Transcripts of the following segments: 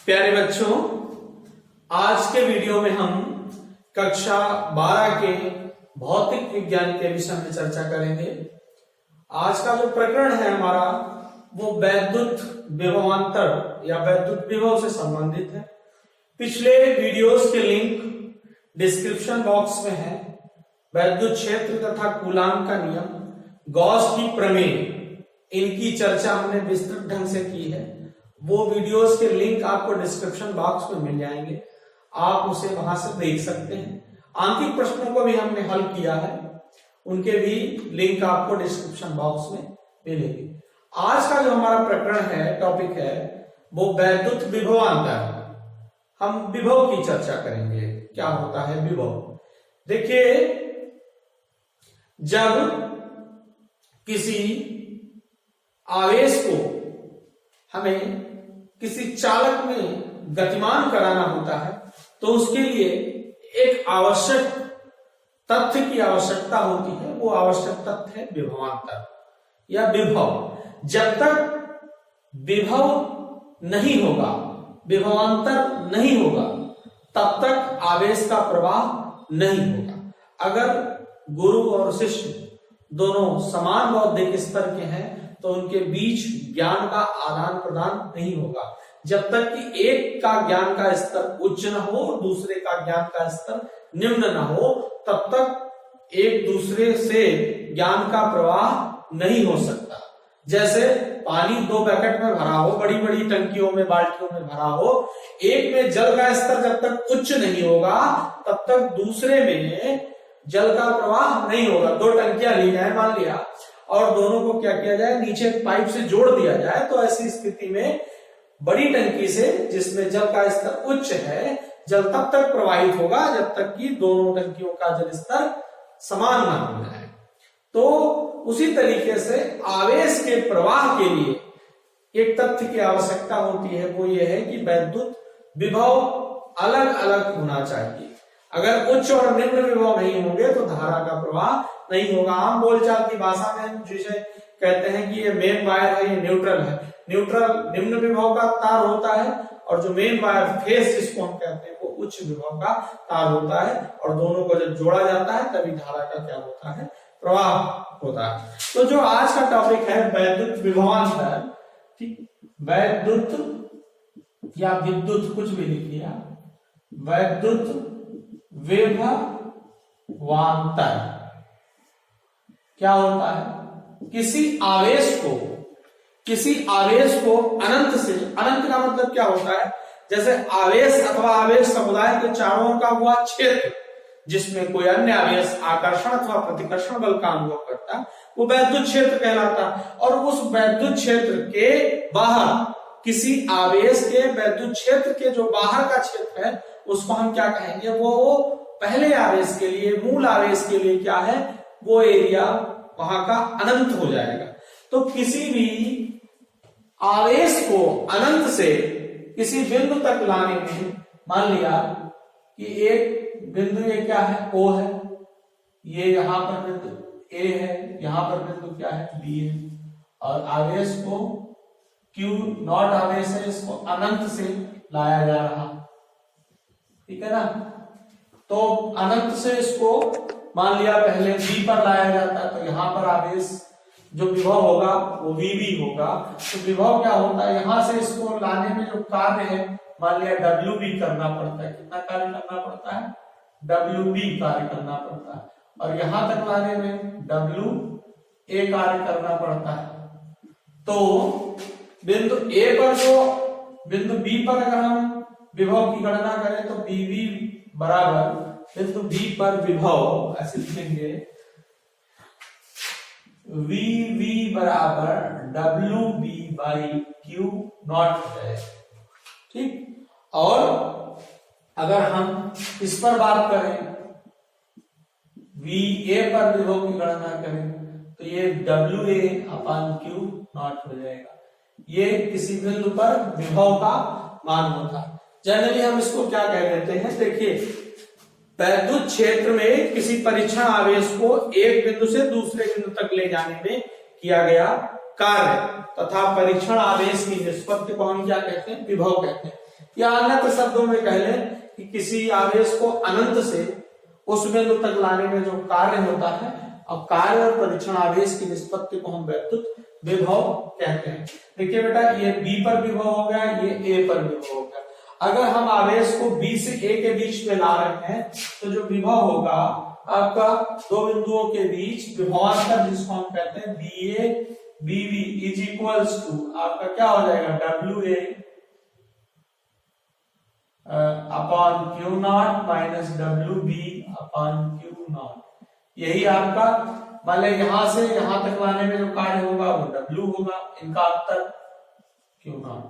प्यारे बच्चों, आज के वीडियो में हम कक्षा 12 के भौतिक विज्ञान के विषय में चर्चा करेंगे। आज का जो प्रकरण है हमारा वो वैद्युत विभवांतर या वैद्युत विभव से संबंधित है। पिछले वीडियोस के लिंक डिस्क्रिप्शन बॉक्स में है। वैद्युत क्षेत्र तथा कूलाम का नियम, गॉस की प्रमेय, इनकी चर्चा हमने विस्तृत ढंग से की है। वो वीडियोस के लिंक आपको डिस्क्रिप्शन बॉक्स में मिल जाएंगे, आप उसे वहां से देख सकते हैं। आंतरिक प्रश्नों को भी हमने हल किया है, उनके भी लिंक आपको डिस्क्रिप्शन बॉक्स में मिलेंगे। आज का जो हमारा प्रकरण है, टॉपिक है, वो वैद्युत विभवांतर। हम विभव की चर्चा करेंगे। क्या होता है विभव? देखिए, जब किसी आवेश को हमें किसी चालक में गतिमान कराना होता है तो उसके लिए एक आवश्यक तथ्य की आवश्यकता होती है। वो आवश्यक तथ्य है विभवांतर या विभव। जब तक विभव नहीं होगा, विभवांतर नहीं होगा, तब तक आवेश का प्रवाह नहीं होगा। अगर गुरु और शिष्य दोनों समान बौद्धिक स्तर के हैं तो उनके बीच ज्ञान का आदान प्रदान नहीं होगा। जब तक कि एक का ज्ञान का स्तर उच्च न हो, दूसरे का ज्ञान का स्तर निम्न न हो, तब तक एक दूसरे से ज्ञान का प्रवाह नहीं हो सकता। जैसे पानी दो बकेट में भरा हो, बड़ी बड़ी टंकियों में, बाल्टियों में भरा हो, एक में जल का स्तर जब तक उच्च नहीं होगा तब तक दूसरे में जल का प्रवाह नहीं होगा। दो टंकियां ली जाए मान लिया, और दोनों को क्या किया जाए, नीचे पाइप से जोड़ दिया जाए, तो ऐसी स्थिति में बड़ी टंकी से, जिसमें जल का स्तर उच्च है, जल तब तक प्रवाहित होगा जब तक कि दोनों टंकियों का जल स्तर समान न हो जाए। तो उसी तरीके से आवेश के प्रवाह के लिए एक तथ्य की आवश्यकता होती है। वो ये है कि वैद्युत विभव अलग अलग होना चाहिए। अगर उच्च और निम्न विभव नहीं होंगे तो धारा का प्रवाह नहीं होगा। आम बोलचाल की भाषा में हम जिसे कहते हैं कि ये मेन वायर है, ये न्यूट्रल है। न्यूट्रल निम्न विभव का तार होता है और जो मेन वायर फेस जिसको हम कहते हैं वो उच्च विभव का तार होता है, और दोनों को जब जोड़ा जाता है तभी धारा का क्या होता है, प्रवाह होता है। तो जो आज का टॉपिक है वैद्युत विभवांतर, ठीक, वैद्युत या विद्युत कुछ भी लिख लिया, वैद्युत विभवांतर क्या होता है? किसी आवेश को अनंत से, अनंत का मतलब क्या होता है, जैसे आवेश अथवा आवेश समुदाय के चारों ओर का हुआ क्षेत्र जिसमें कोई अन्य आवेश आकर्षण अथवा प्रतिकर्षण बल का अनुभव करता है, वो वैद्युत क्षेत्र कहलाता है। और उस वैद्युत क्षेत्र के बाहर, किसी आवेश के वैद्युत क्षेत्र के जो बाहर का क्षेत्र है उसको हम क्या कहेंगे, वो पहले आवेश के लिए, मूल आवेश के लिए क्या है, वो एरिया वहां का अनंत हो जाएगा। तो किसी भी आवेश को अनंत से किसी बिंदु तक लाने में, मान लिया कि एक बिंदु ये क्या है, O है, ये यहां पर बिंदु A है, यहां पर बिंदु क्या है, B है, और आवेश को Q नॉट आवेश है, इसको अनंत से लाया जा रहा, ठीक है ना। तो अनंत से इसको मान लिया पहले V पर लाया जाता है, तो यहां पर आवेश जो विभव होगा वो VV होगा। तो विभव क्या होता है, यहां से इसको लाने में जो कार्य है, मान लिया WB करना पड़ता है। कितना कार्य करना पड़ता है, WB कार्य करना पड़ता है, और यहां तक लाने में WA कार्य करना पड़ता है। तो बिंदु A पर जो, बिंदु B पर अगर हम विभव की गणना करें तो BV बराबर बिंदु B पर विभव, ऐसे लिखेंगे, VV बराबर WB बाई Q नॉट है, ठीक। और अगर हम इस पर बात करें, VA पर विभव की गणना करें तो ये WA अपान Q नॉट हो जाएगा। ये किसी बिंदु पर विभव का मान होता है। जनरली हम इसको क्या कह देते हैं, देखिए, वैद्युत क्षेत्र में किसी परीक्षण आवेश को एक बिंदु से दूसरे बिंदु तक ले जाने में किया गया कार्य तथा परीक्षण आवेश की निष्पत्ति को हम क्या कहते हैं, विभव कहते हैं। या अन्य शब्दों में कह लें कि किसी आवेश को अनंत से उस बिंदु तक लाने में जो कार्य होता है, अब कार्य और परीक्षण आवेश की निष्पत्ति को हम वैद्युत विभव कहते हैं। देखिए बेटा, ये B पर विभव हो गया, ये A पर विभव हो गया। अगर हम आवेश को B से A के बीच में ला रहे हैं तो जो विभव होगा आपका दो बिंदुओं के बीच विभवांतर, जिसको हम कहते हैं BA BB is equals to आपका क्या हो जाएगा, WA upon Q0 minus WB upon Q0। यही आपका मान लें यहां से यहां तक लाने में जो कार्य होगा वो W होगा, इनका अंतर Q0।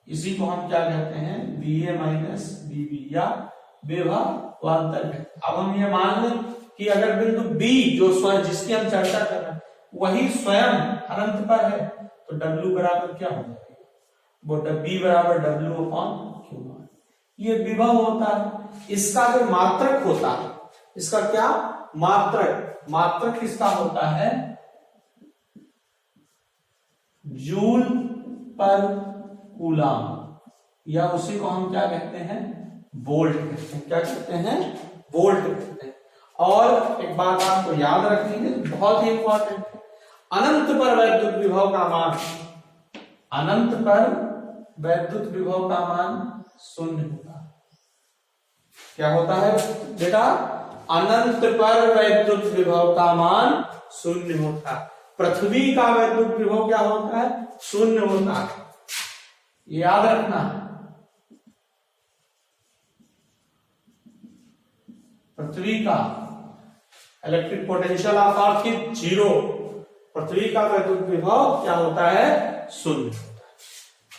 इसी को हम क्या कहते हैं, BA माइनस BB या विभवांतर कहते हैं। अब हम ये मान लें कि अगर बिंदु B जो स्वयं जिसकी हम चर्चा कर रहे हैं वही स्वयं अनंत पर है तो W बराबर क्या हो जाएगा, वो B बराबर W अपॉन Q0। ये विभव होता है। इसका जो मात्रक होता है, इसका क्या मात्रक किसका होता है, जूल पर कूलम, या उसी को हम क्या कहते हैं, वोल्ट कहते हैं। क्या कहते हैं, वोल्ट कहते हैं। और एक बात आपको याद रखनी है, बहुत ही इंपॉर्टेंट है, अनंत पर वैद्युत विभव का मान, अनंत पर वैद्युत विभव का मान शून्य होता है। क्या होता है बेटा, अनंत पर वैद्युत विभव का मान शून्य होता है। पृथ्वी का वैद्युत विभव क्या होता है, शून्य होता है, याद रखना। पृथ्वी का electric potential of earth is zero, पृथ्वी का वैद्युत विभव क्या होता है, शून्य।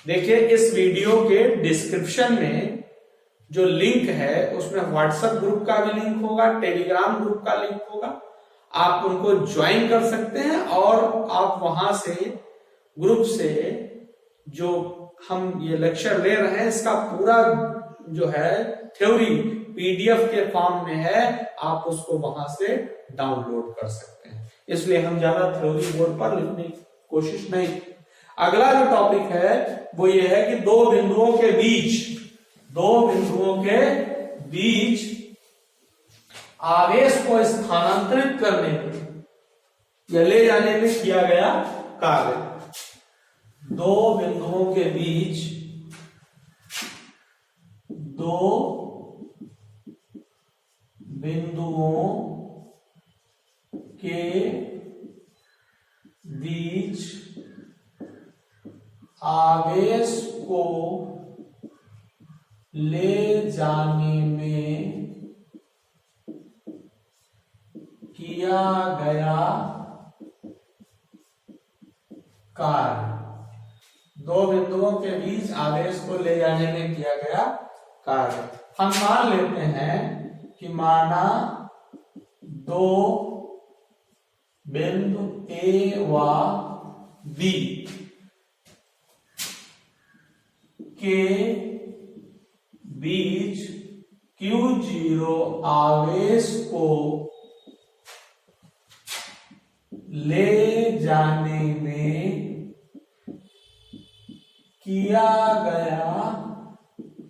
देखिए इस वीडियो के डिस्क्रिप्शन में जो लिंक है उसमें व्हाट्सएप ग्रुप का भी लिंक होगा, टेलीग्राम ग्रुप का लिंक होगा, आप उनको ज्वाइन कर सकते हैं और आप वहां से ग्रुप से जो हम ये लेक्चर ले रहे हैं इसका पूरा जो है थ्योरी पीडीएफ के फॉर्म में है, आप उसको वहां से डाउनलोड कर सकते हैं। इसलिए हम ज्यादा थ्योरी बोर्ड पर लिखने की कोशिश नहीं। अगला जो टॉपिक है वो ये है कि दो बिंदुओं के बीच आवेश को स्थानांतरित करने में या ले जाने में किया गया कार्य। दो बिंदुओं के बीच आवेश को ले जाने में किया गया कार्य। दो बिंदुओं के बीच आवेश को ले जाने में किया गया कार्य। हम मान लेते हैं कि माना दो बिंदु A व B के बीच Q0 आवेश को ले जाने में किया गया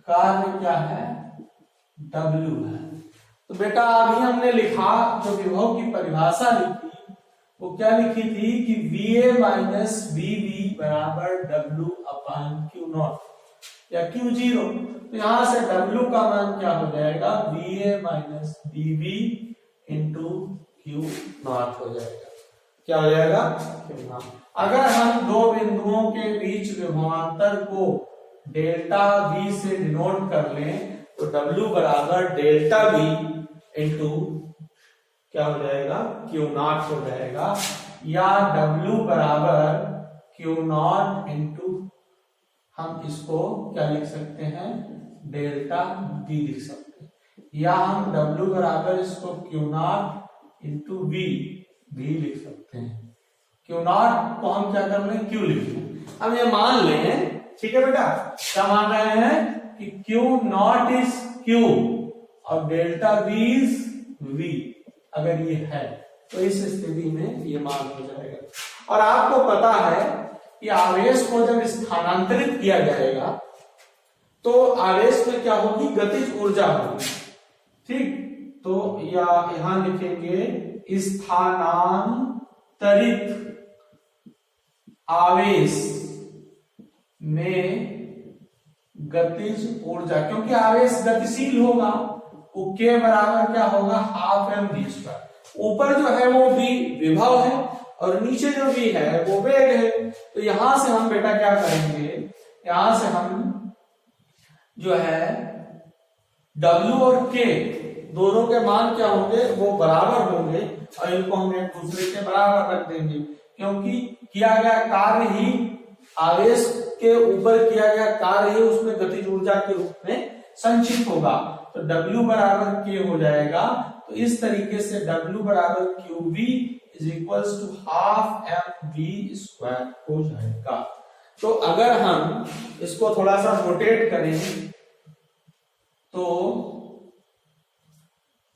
कार्य क्या है, W है। तो बेटा अभी हमने लिखा जो विभव की परिभाषा लिखी वो क्या लिखी थी कि VA माइनस VB बराबर W अपॉन Q0 या Q0। तो यहां से W का मान क्या हो जाएगा, VA minus VB into Q0 हो जाएगा। क्या हो जाएगा, Q0। अगर हम दो बिंदुओं के बीच विभवांतर को डेल्टा V से डिनोट कर लें तो W बराबर डेल्टा V इंटू क्या हो जाएगा, Q0 हो जाएगा, या W बराबर Q0 इंटू हम इसको क्या लिख सकते हैं, डेल्टा V लिख सकते हैं, या हम W बराबर इसको Q0 इंटू V लिख सकते हैं। Q0 को हम क्या कर लें, Q लिख लें। अब ये मान लें, ठीक है बेटा, क्या मान रहे हैं कि Q0 इज Q और डेल्टा V इज V। अगर ये है तो इस स्थिति में ये मान हो जाएगा। और आपको पता है कि आवेश को जब स्थानांतरित किया जाएगा तो आवेश में क्या होगी, गतिज ऊर्जा होगी। ठीक, तो या यहां लिखेंगे स्थानांतरित आवेश में गतिज ऊर्जा, क्योंकि आवेश गतिशील होगा, वो के बराबर क्या होगा, हाफ एम वी स्क्वायर। ऊपर जो है वो भी विभव है और नीचे जो भी है वो वेग है। तो यहां से हम बेटा क्या करेंगे, यहां से हम जो है W और K दोनों के मान क्या होंगे, वो बराबर होंगे और इनको हम एक दूसरे के बराबर रख देंगे, क्योंकि किया गया कार्य ही, आवेश के ऊपर किया गया कार्य ही उसमें गतिज ऊर्जा के रूप में संचित होगा। तो W बराबर K हो जाएगा। तो इस तरीके से W बराबर QV is equals to half M V square हो जाएगा। तो अगर हम इसको थोड़ा सा रोटेट करें तो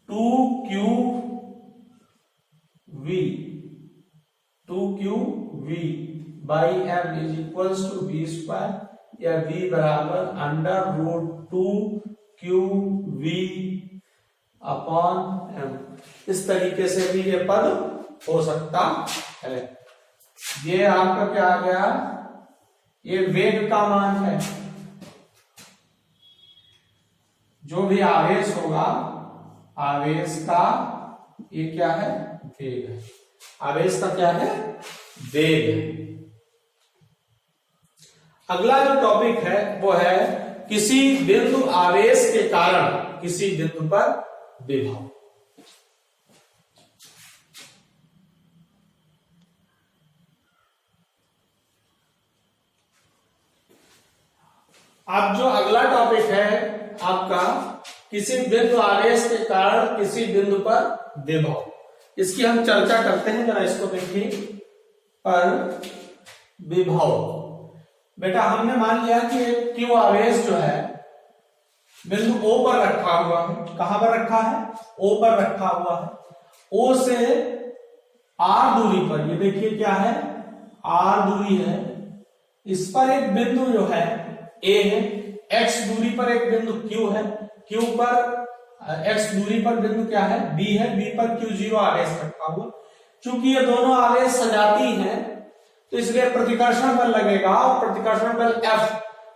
2QV by M is equals to V square, या V बराबर under root 2QV upon M. इस तरीके से भी ये पद हो सकता है। ये आपका क्या आ गया, ये वेग का मान है। जो भी आवेश होगा, आवेश का ये क्या है, वेग है। आवेश का क्या है, वेग है। अगला जो टॉपिक है वो है किसी बिंदु आवेश के कारण किसी बिंदु पर विभव। अब जो अगला टॉपिक है आपका किसी बिंदु आवेश के कारण किसी बिंदु पर विभव, इसकी हम चर्चा करते हैं। जरा इसको देखिए, पर विभव। बेटा हमने मान लिया कि एक Q आवेश जो है बिंदु O पर रखा हुआ है। कहां पर रखा है, O पर रखा हुआ है। O से R दूरी पर, ये देखिए क्या है, R दूरी है। इस पर एक बिंदु जो है A है। X दूरी पर एक बिंदु Q है। Q पर X दूरी पर बिंदु क्या है, B है। B पर Q0 आवेश रखा हुआ। चूंकि ये दोनों आवेश सजाती हैं तो इसलिए प्रतिकर्षण बल लगेगा और प्रतिकर्षण बल F,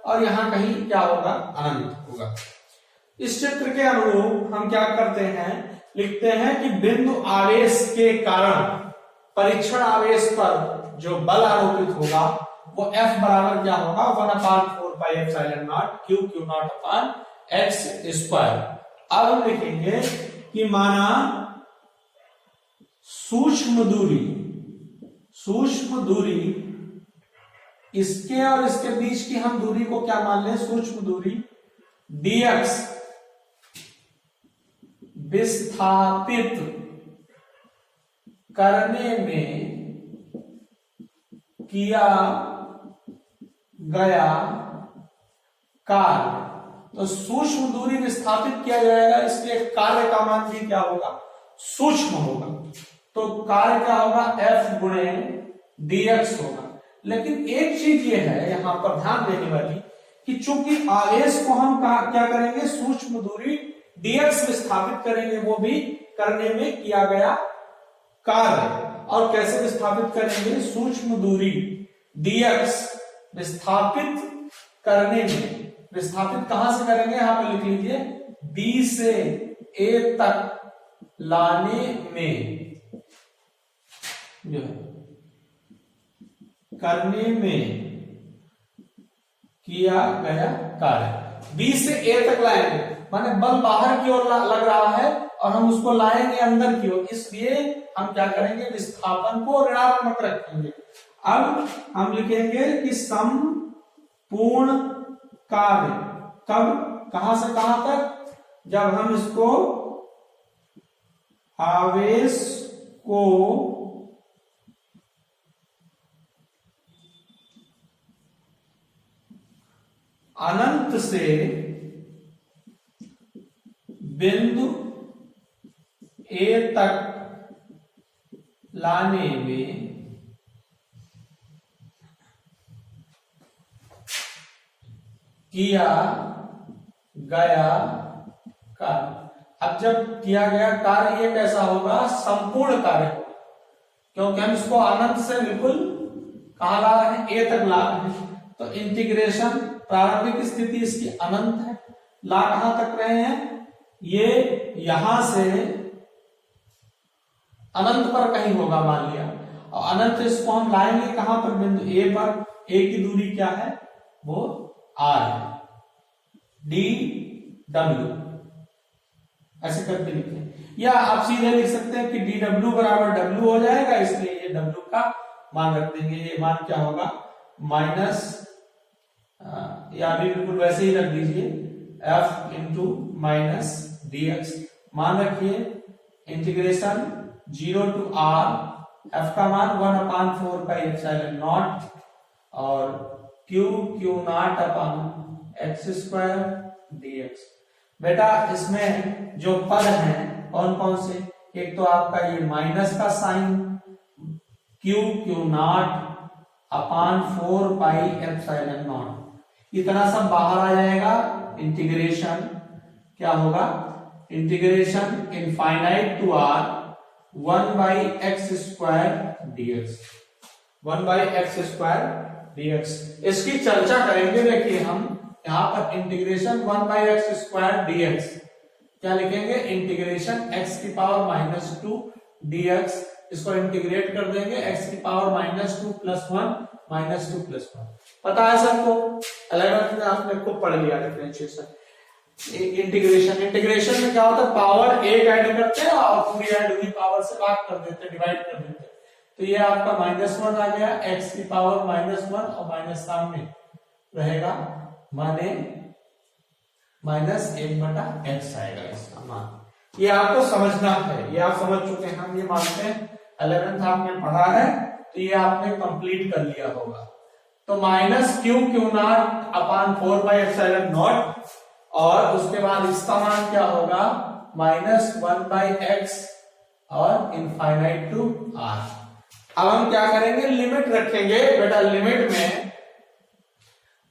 और यहां कहीं क्या होगा, अनंत होगा। इस चित्र के अनुरूप हम क्या करते हैं, लिखते हैं कि बिंदु आवेश के कारण परीक्षण आवेश पर जो बल आरोपित होगा वो F बराबर क्या होगा, 1/4 pi epsilon not Q Q not upon x square. अब हम लिखेंगे कि माना सूक्ष्म दूरी इसके और इसके बीच की हम दूरी को क्या मान लें, सूक्ष्म दूरी dx विस्थापित करने में किया गया कार्य। तो सूक्ष्म दूरी विस्थापित किया जाएगा, इसलिए कार्य का मान भी क्या होगा, सूक्ष्म होगा। तो कार्य क्या होगा, F गुणे dx होगा। लेकिन एक चीज ये है यहां पर ध्यान देने वाली कि चूंकि आवेश को हम क्या करेंगे, सूक्ष्म दूरी dx विस्थापित करेंगे, वो भी करने में किया गया कार्य। और कैसे विस्थापित करेंगे, सूक्ष्म दूरी dx विस्थापित करने में, विस्थापित कहां से करेंगे, यहां पर लिख लीजिए, B से A तक लाने में जो करने में किया गया कार्य। B से A तक लाएंगे, माने बल बाहर की ओर लग रहा है और हम उसको लाएंगे अंदर की ओर, इसलिए हम क्या करेंगे, विस्थापन को ऋणात्मक रखेंगे। अब हम लिखेंगे कि संपूर्ण कार्य कब, कहां से कहां तक, जब हम इसको आवेश को अनंत से बिंदु A तक लाने में किया गया कार्य। अब जब किया गया कार्य ये कैसा होगा, संपूर्ण कार्य होगा, क्योंकि हम इसको अनंत से बिल्कुल कहां ला रहे हैं, ए तक ला रहे हैं। तो इंटीग्रेशन प्रारंभिक स्थिति इसकी अनंत है, ला कहां तक रहे हैं, ये यहां से अनंत पर कहीं होगा मान लिया, और अनंत इसको हम लाएंगे कहां पर, बिंदु ए पर। ए की दूरी क्या है, वो आर है, डी डब्ल्यू ऐसे करके लिखें, या आप सीधे लिख सकते हैं कि डी डब्ल्यू बराबर डब्ल्यू हो जाएगा, इसलिए ये डब्ल्यू का मान रख देंगे। ये मान क्या होगा, माइनस, या भी बिल्कुल वैसे ही रख दीजिए, F into minus D x. मान रखिए इंटीग्रेशन 0 टू आर, एफ का मान 1/4 पाई एप्सिलॉन नॉट और Q naught upon x square dx। बेटा इसमें जो पद हैं कौन कौन से, एक तो आपका ये माइनस का sign, Q naught upon 4 pi epsilon naught, इतना सब बाहर आ जाएगा। इंटीग्रेशन क्या होगा, integration infinite to R 1/x square dx, 1/x square dx। इसकी चर्चा करेंगे। देखिए हम यहां पर इंटीग्रेशन 1/x स्क्वायर dx क्या लिखेंगे, इंटीग्रेशन x की पावर -2 dx, इसको इंटीग्रेट कर देंगे x की पावर -2 + 1 -2 + 1। पता है सबको, 11th में आपने खूब पढ़ लिया डिफरेंशिएशन। इंटीग्रेशन में क्या होता है, पावर एक ऐड करते हैं और पूरी ऐड हुई पावर से भाग कर देते हैं, डिवाइड कर देते हैं। तो ये आपका -1 आ गया, x की पावर -1 और माइनस सामने रहेगा, माने -1/x आएगा इसका मान। ये आपको समझना है, ये आप समझ चुके हैं, हम ये मानते हैं 11th आपने पढ़ा है, तो ये आपने कंप्लीट कर लिया होगा। तो -q/4/ε0 और उसके बाद इसका मान क्या होगा, -1/x और इनफाइनाइट टू r। अब हम क्या करेंगे, लिमिट रखेंगे। बेटा लिमिट में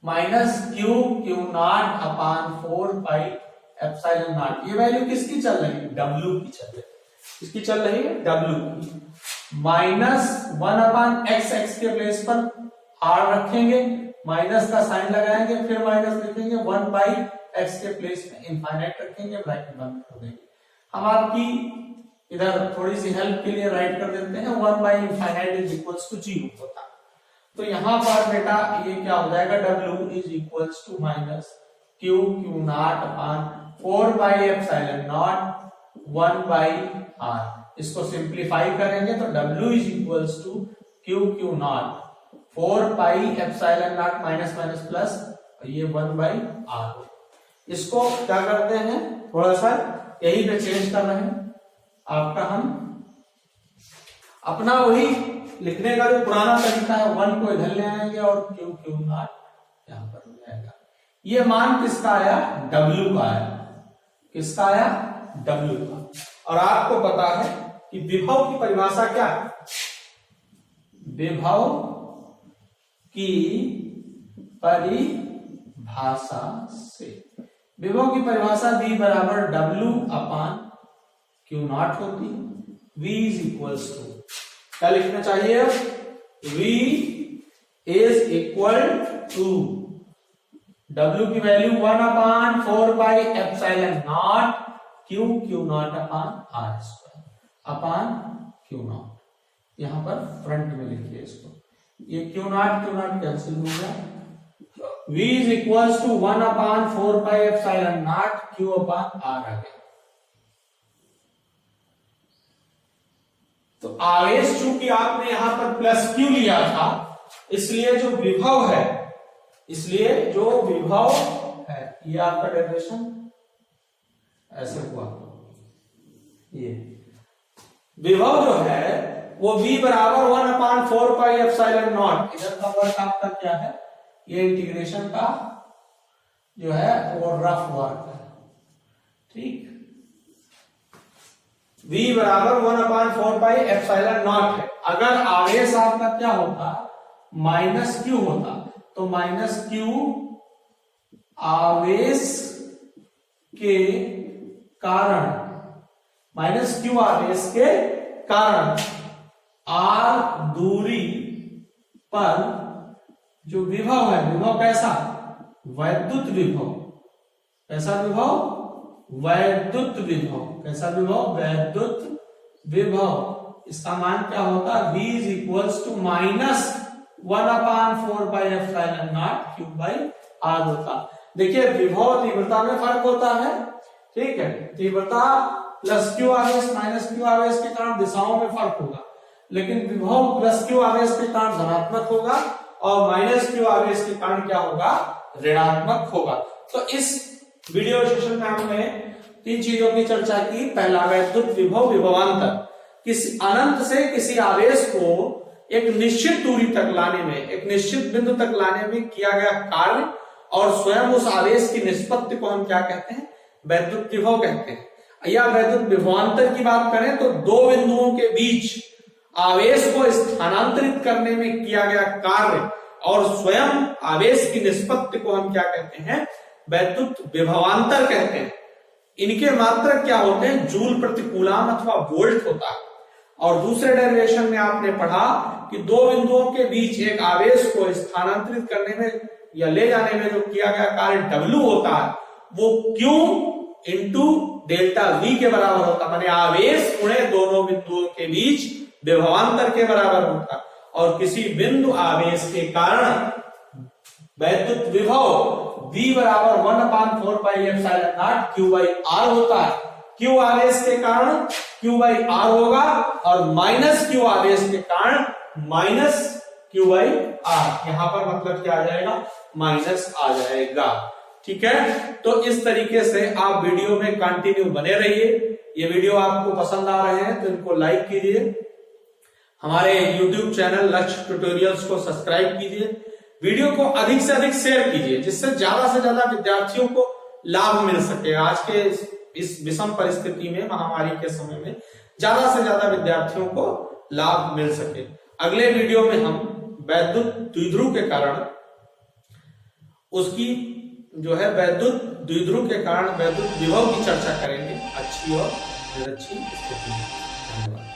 -q/4/ε0, ये वैल्यू किसकी चल रही है, w की चल रही है। किसकी चल रही है, w की। -1/x, x के प्लेस पर r रखेंगे, माइनस का साइन लगाएंगे, फिर माइनस लिखेंगे, 1/x के प्लेस में इनफाइनाइट रखेंगे, ब्रैकेट बंद कर देंगे। हम आपकी इधर थोड़ी सी हेल्प के लिए राइट कर देते हैं, 1/∞ = 0 होता। तो यहां पर बेटा ये क्या हो जाएगा, w = -q/4/ε0 1/r। इसको सिंप्लीफाई करेंगे तो w = q/4/ε0 minus minus plus, ये 1/r। इसको क्या करते हैं, थोड़ा सा यही पे चेंज कर रहे हैं। आपका हम अपना वही लिखने का जो पुराना तरीका है, 1 को इधर ले आएंगे और q0 यहां पर हो जाएगा। ये मान किसका आया, w का आया। किसका आया, w का। और आपको पता है कि विभव की परिभाषा क्या है, विभव की परिभाषा से, विभव की परिभाषा v बराबर w/q0 होती है। v = क्या लिखना चाहिए, v = w की वैल्यू 1/4/ε0 q0/r²/q0। यहां पर फ्रंट में लिखिए इसको, ये q0 कैंसिल हो गया। v = 1/4/ε0 q/r आ गया। तो आवेश चूंकि आपने यहां पर +q लिया था, इसलिए जो विभव है, ये आपका डेरिवेशन ऐसे हुआ। ये विभव जो है वो v बराबर 1/4/ε0, इधर का वर्क आपका क्या है, ये इंटीग्रेशन का जो है वो रफ वर्क है, ठीक। v बराबर 1/4/ε0 है। अगर आवेश आपका क्या होता, -q होता, तो -q आवेश के कारण, माइनस क्यू आवेश के कारण आर दूरी पर जो विभव है, विभव कैसा, वैद्युत विभव, कैसा विभव, वैद्युत विभव, कैसा विभव, वैद्युत विभव, इसका मान क्या होता है, V is equals to minus 1/4 pi epsilon naught Q by R होता। देखिए विभव तीव्रता में फर्क होता है, ठीक है, तीव्रता प्लस क्यू आवेश माइनस क्यू आवेश के कारण दिशाओं में फर्क होगा, लेकिन विभव प्लस क्यू आवेश के कारण धनात्मक होगा और माइनस क्यू आवेश के कारण क्या होगा, ऋणात्मक होगा। तो इस वीडियो सेशन में हमने 3 चीजों की चर्चा की। पहला वैद्युत विभव, विभवांतर, किसी अनंत से किसी आवेश को एक निश्चित दूरी तक लाने में, एक निश्चित बिंदु तक लाने में किया गया कार्य और स्वयं उस आवेश की निष्पत्ति को हम क्या कहते हैं, वैद्युत विभव कहते हैं। या वैद्युत विभवांतर की बात करें तो दो बिंदुओं के बीच आवेश को स्थानांतरित करने में किया गया कार्य और स्वयं आवेश की निष्पत्ति को हम क्या कहते हैं, वैद्युत विभवांतर कहते हैं। इनके मात्रक क्या होते हैं, जूल प्रति कूलम अथवा वोल्ट होता है। और दूसरे डेरिवेशन में आपने पढ़ा कि दो बिंदुओं के बीच एक आवेश को स्थानांतरित करने में या ले जाने में जो किया गया कार्य W होता है, वो Q इंटू डेल्टा V के बराबर होता है, माने आवेश गुणे दोनों बिंदुओं के बीच विभवांतर के बराबर होता है। और किसी बिंदु आवेश के कारण वैद्युत विभव V बराबर 1/4 pi epsilon naught Q by R होता है। क्यू आवेश के कारण क्यू बाई आर होगा और माइनस क्यू आवेश के कारण माइनस क्यू बाई आर, यहां पर मतलब क्या आ जाएगा, माइनस आ जाएगा। ठीक है, तो इस तरीके से आप वीडियो में कंटिन्यू बने रहिए। ये वीडियो आपको पसंद आ रहे हैं तो इनको लाइक कीजिए, हमारे YouTube चैनल लक्ष्य ट्यूटोरियल्स को सब्सक्राइब कीजिए, वीडियो को अधिक से अधिक शेयर कीजिए, जिससे ज्यादा से ज्यादा विद्यार्थियों को लाभ मिल सके। आज के इस विषम परिस्थिति में, महामारी के समय में ज्यादा से ज्यादा विद्यार्थियों को लाभ मिल सके। अगले वीडियो में हम वैद्युत द्विध्रुव के कारण, उसकी जो है वैद्युत द्विध्रुव के कारण वैद्युत विभव की चर्चा करेंगे, अच्छी और निरक्षी स्थिति में। धन्यवाद।